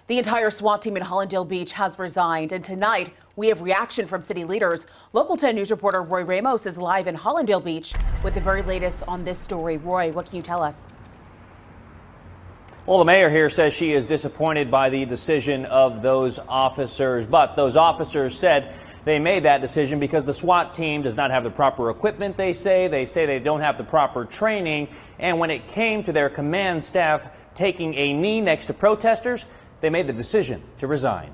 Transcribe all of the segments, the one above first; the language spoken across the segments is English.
The entire SWAT team in Hallandale Beach has resigned, and tonight we have reaction from city leaders. Local 10 News reporter Roy Ramos is live in Hallandale Beach with the very latest on this story. Roy, what can you tell us? Well, the mayor here says she is disappointed by the decision of those officers, but those officers said they made that decision because the SWAT team does not have the proper equipment, they say they don't have the proper training, and when it came to their command staff taking a knee next to protesters, they made the decision to resign.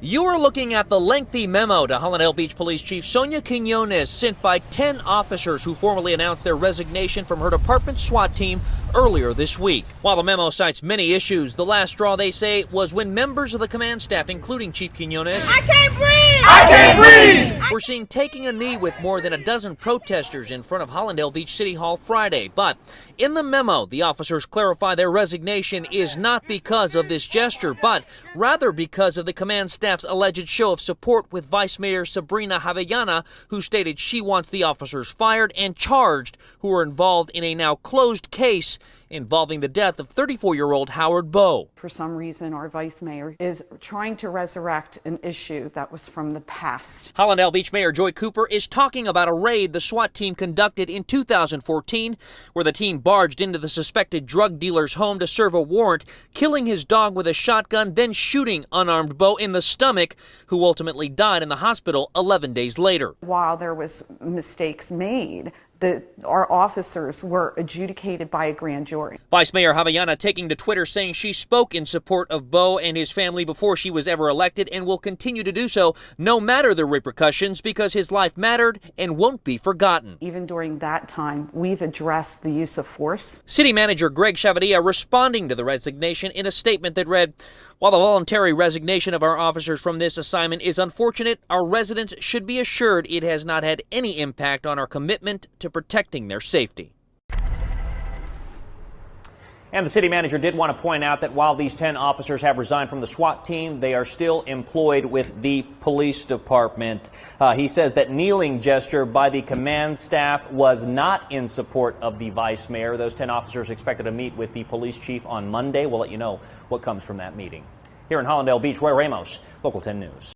You are looking at the lengthy memo to Hallandale Beach Police Chief Sonia Quiñones sent by 10 officers who formally announced their resignation from her department's SWAT team earlier this week. While the memo cites many issues, the last straw, they say, was when members of the command staff, including Chief Quiñones, I can't breathe! I can't breathe! were seen taking a knee with more than a dozen protesters in front of Hallandale Beach City Hall Friday. But in the memo, the officers clarify their resignation is not because of this gesture, but rather because of the command staff's alleged show of support with Vice Mayor Sabrina Javellana, who stated she wants the officers fired and charged who are involved in a now closed case involving the death of 34-year-old Howard Bowe. For some reason, our vice mayor is trying to resurrect an issue that was from the past. Hallandale Beach Mayor Joy Cooper is talking about a raid the SWAT team conducted in 2014, where the team barged into the suspected drug dealer's home to serve a warrant, killing his dog with a shotgun, then shooting unarmed Bowe in the stomach, who ultimately died in the hospital 11 days later. While there was mistakes made, our officers were adjudicated by a grand jury. Vice Mayor Javellana taking to Twitter saying she spoke in support of Bowe and his family before she was ever elected and will continue to do so no matter the repercussions because his life mattered and won't be forgotten. Even during that time, we've addressed the use of force. City Manager Greg Chavadilla responding to the resignation in a statement that read, "While the voluntary resignation of our officers from this assignment is unfortunate, our residents should be assured it has not had any impact on our commitment to protecting their safety." And the city manager did want to point out that while these 10 officers have resigned from the SWAT team, they are still employed with the police department. He says that kneeling gesture by the command staff was not in support of the vice mayor. Those 10 officers expected to meet with the police chief on Monday. We'll let you know what comes from that meeting. Here in Hallandale Beach, Roy Ramos, Local 10 News.